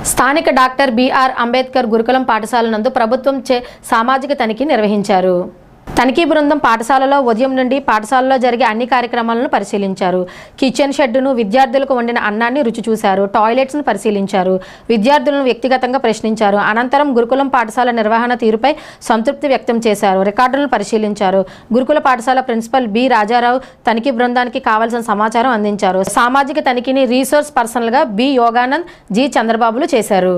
స్థానిక doctor BR Ambedkar గురుకులం పాఠశాల నందు ప్రభుత్వం సామాజిక తనిఖీ నిర్వహించారు. తనిఖీ బృందం పాఠశాలలో ఉదయం నుండి పాఠశాలలో జరిగే అన్ని కార్యక్రమాలను పరిశీలించారు. కిచెన్ షెడ్డును, విద్యార్థులకు వండిన అన్నాన్ని రుచి చూశారు. టాయిలెట్స్ను పరిశీలించారు. విద్యార్థులను వ్యక్తిగతంగా ప్రశ్నించారు. అనంతరం గురుకులం పాఠశాల నిర్వహణ తీరుపై సంతృప్తి వ్యక్తం చేశారు. రికార్డులను పరిశీలించారు. గురుకుల పాఠశాల ప్రిన్సిపల్ బి రాజారావు తనిఖీ బృందానికి కావాల్సిన సమాచారం అందించారు. సామాజిక తనిఖీని రీసోర్స్ పర్సనల్గా బి యోగానంద్, జి చంద్రబాబులు చేశారు.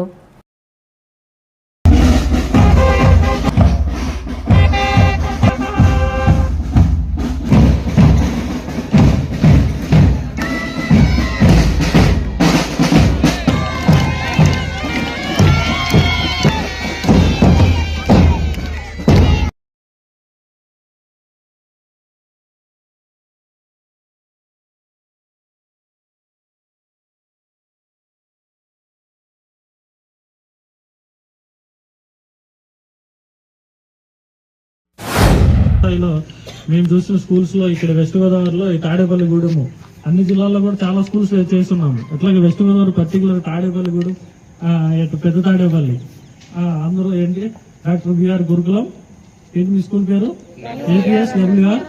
మేము చూసిన స్కూల్స్ లో ఇక్కడ వెస్ట్ గోదావరిలో తాడేపల్లిగూడెము అన్ని జిల్లాల్లో కూడా చాలా స్కూల్స్ చేస్తున్నాము. అట్లాగే వెస్ట్ గోదావరి పర్టికులర్ తాడేపల్లిగూడెం, పెద్ద తాడేపల్లి అందరూ ఏంటి డాక్టర్ బిఆర్ గురుకులం, ఏంటి మీ స్కూల్ పేరు ఏపీఎస్ డబ్ల్యూఆర్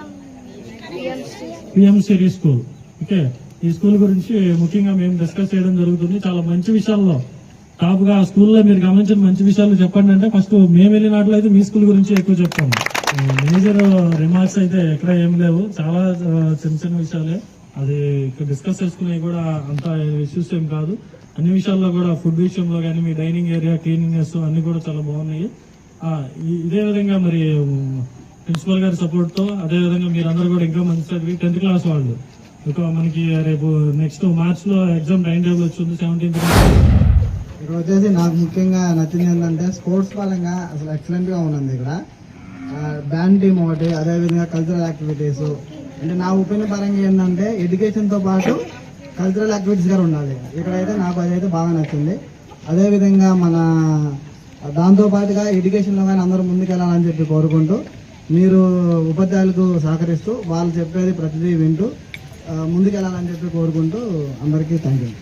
పిఎంసిడి స్కూల్. ఓకే, ఈ స్కూల్ గురించి ముఖ్యంగా మేము డిస్కస్ చేయడం జరుగుతుంది. చాలా మంచి విషయాల్లో టాప్ గా స్కూల్లో మీరు గమనించిన మంచి విషయాలు చెప్పండి అంటే ఫస్ట్ మేము వెళ్ళినట్లు అయితే మీ స్కూల్ గురించి ఎక్కువ చెప్తాము. మేజర్ రిమార్క్స్ అయితే ఎక్కడ ఏం లేవు, చాలా చిన్న చిన్న విషయాలే. అది ఇక్కడ డిస్కస్ చేసుకునేవి కూడా అంత ఇష్యూస్ ఏం కాదు. అన్ని విషయాల్లో కూడా ఫుడ్ విషయంలో కానీ మీ డైనింగ్ ఏరియా క్లీనింగ్నెస్ అన్ని కూడా చాలా బాగున్నాయి. ఇదే విధంగా మరి ప్రిన్సిపల్ గారి సపోర్ట్ తో అదే విధంగా మీరందరూ కూడా ఇంకా మంచి చదివి 10th క్లాస్ వాళ్ళు మనకి రేపు నెక్స్ట్ మార్చ్ లో ఎగ్జామ్ టైం టేబుల్ వచ్చింది 17th. ఇక్కడ వచ్చేసి నాకు ముఖ్యంగా నచ్చింది ఏంటంటే స్పోర్ట్స్ పరంగా అసలు ఎక్సలెంట్ గా ఉన్నది. ఇక్కడ బ్యాండ్ టీమ్ ఒకటి, అదేవిధంగా కల్చరల్ యాక్టివిటీస్. అంటే నా ఒపీనియన్ పరంగా ఏంటంటే ఎడ్యుకేషన్ తో పాటు కల్చరల్ యాక్టివిటీస్ కూడా ఉండాలి. ఇక్కడైతే నాకు అదైతే బాగా నచ్చింది. అదేవిధంగా మన దాంతో పాటుగా ఎడ్యుకేషన్లో కానీ అందరూ ముందుకెళ్ళాలని చెప్పి కోరుకుంటూ, మీరు ఉపాధ్యాయులకు సహకరిస్తూ వాళ్ళు చెప్పేది ప్రతిదీ వింటూ ముందుకెళ్ళాలని చెప్పి కోరుకుంటూ అందరికీ థ్యాంక్ యూ.